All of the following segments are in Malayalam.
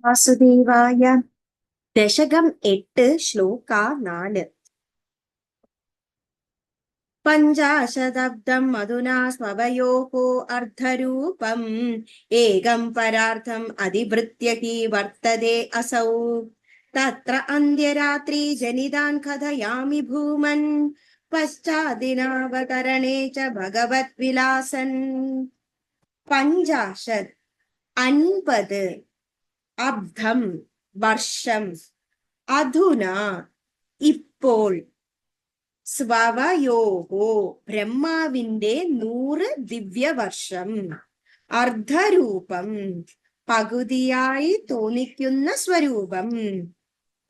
വാസുദേവായ. ദശകം 8 ശ്ലോക 4. പഞ്ചാശതബ്ദം മധുനാ സ്വവയോः അർദ്ധരൂപം ഏകം പരാർത്ഥം അതിവൃത്യ ഹി വർത്തതേ അസൗ തത്ര അന്ത്യരാത്രി ജനിതാൻ കഥയാമി ഭൂമൻ പശ്ചാദിനാവതരണേ ച ഭഗവത് വിലാസൻ. പഞ്ചാശത് 50 അബ്ധം വർഷം അധുന ഇപ്പോൾ സ്വവയോഹോ ബ്രഹ്മാവിന്റെ 100 ദിവ്യവർഷം അർദ്ധരൂപം പകുതിയായി തോന്നിക്കുന്ന സ്വരൂപം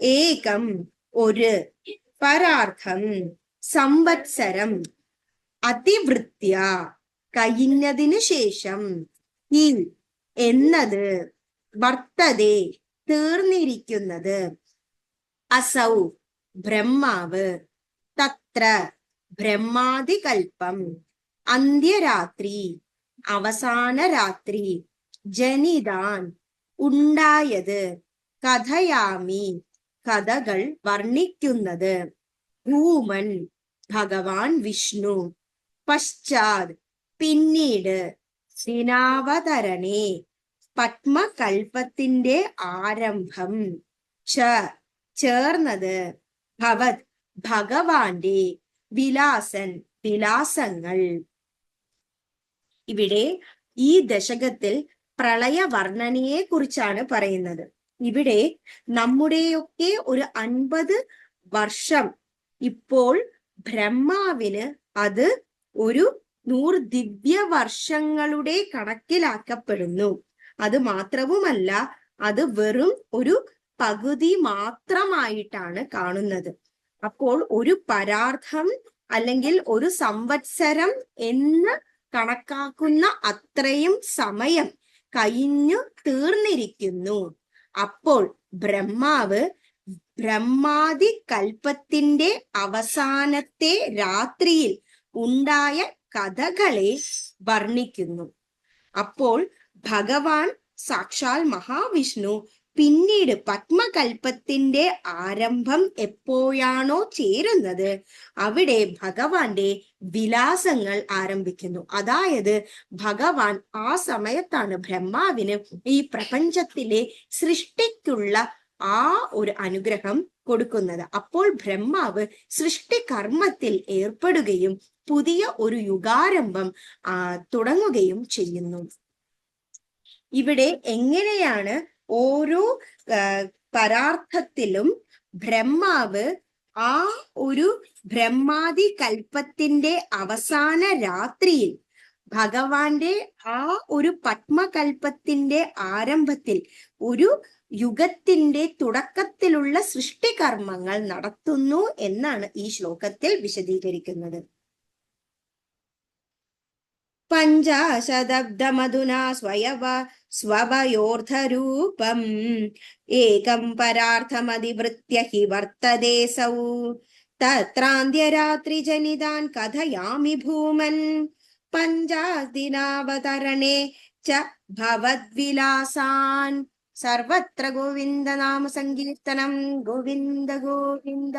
ഏകം ഒരു പരാർത്ഥം സംവത്സരം അതിവൃത്യ കഴിഞ്ഞതിനു ശേഷം ഹി എന്നത് വർത്തതേ തീർന്നിരിക്കുന്നത് അസൗ ബ്രഹ്മാവ് തത്ര ബ്രഹ്മാദികൽപ്പം അന്ത്യരാത്രി അവസാന രാത്രി ജനിതാൻ ഉണ്ടായത് കഥയാമി കഥകൾ വർണ്ണിക്കുന്നത് ഭൂമൻ ഭഗവാൻ വിഷ്ണു പശ്ചാത് പിന്നീട് ദിനാവതരണേ പത്മകൽപ്പത്തിന്റെ ആരംഭം ചേർന്നത് ഭവത് ഭഗവാന്റെ വിലാസൻ വിലാസങ്ങൾ. ഇവിടെ ഈ ദശകത്തിൽ പ്രളയ വർണ്ണനയെ കുറിച്ചാണ് പറയുന്നത്. ഇവിടെ നമ്മുടെയൊക്കെ ഒരു 50 വർഷം ഇപ്പോൾ ബ്രഹ്മാവിന് അത് ഒരു 100 ദിവ്യവർഷങ്ങളുടെ കണക്കിലാക്കപ്പെടുന്നു. അത് മാത്രവുമല്ല, അത് വെറും ഒരു പകുതി മാത്രമായിട്ടാണ് കാണുന്നത്. അപ്പോൾ ഒരു പരാർത്ഥം അല്ലെങ്കിൽ ഒരു സംവത്സരം എന്ന് കണക്കാക്കുന്ന അത്രയും സമയം കഴിഞ്ഞു തീർന്നിരിക്കുന്നു. അപ്പോൾ ബ്രഹ്മാവ് ബ്രഹ്മാദി കൽപ്പത്തിന്റെ അവസാനത്തെ രാത്രിയിൽ ഉണ്ടായ കഥകളെ വർണ്ണിക്കുന്നു. അപ്പോൾ ഭഗവാൻ സാക്ഷാൽ മഹാവിഷ്ണു പിന്നീട് പത്മകൽപ്പത്തിന്റെ ആരംഭം എപ്പോഴാണോ ചേരുന്നത് അവിടെ ഭഗവാന്റെ വിലാസങ്ങൾ ആരംഭിക്കുന്നു. അതായത് ഭഗവാൻ ആ സമയത്താണ് ബ്രഹ്മാവിന് ഈ പ്രപഞ്ചത്തിലെ സൃഷ്ടിക്കുള്ള ആ ഒരു അനുഗ്രഹം കൊടുക്കുന്നത്. അപ്പോൾ ബ്രഹ്മാവ് സൃഷ്ടികർമ്മത്തിൽ ഏർപ്പെടുകയും പുതിയ ഒരു യുഗാരംഭം തുടങ്ങുകയും ചെയ്യുന്നു. ഇവിടെ എങ്ങനെയാണ് ഓരോ പരാർത്ഥത്തിലും ബ്രഹ്മാവ് ആ ഒരു ബ്രഹ്മാദി കൽപ്പത്തിന്റെ അവസാന രാത്രിയിൽ ഭഗവാന്റെ ആ ഒരു പത്മകൽപ്പത്തിന്റെ ആരംഭത്തിൽ ഒരു യുഗത്തിന്റെ തുടക്കത്തിലുള്ള സൃഷ്ടികർമ്മങ്ങൾ നടത്തുന്നു എന്നാണ് ഈ ശ്ലോകത്തിൽ വിശദീകരിക്കുന്നത്. പഞ്ചാശതബ്ദമധുനാ സ്വവയോർദ്ധരൂപം ഏകം പരാർത്ഥമതിവൃത്യ ഹി വർത്തതേ സൗ തത്രാന്ത്യരാത്രി ജനിതാൻ കഥയാമി ഭൂമൻ പഞ്ചാദിനാവതരണേ ച ഭവദ്വിലാസാൻ. സർവത്ര ഗോവിന്ദ നാമ സങ്കീർത്തനം. ഗോവിന്ദ ഗോവിന്ദ.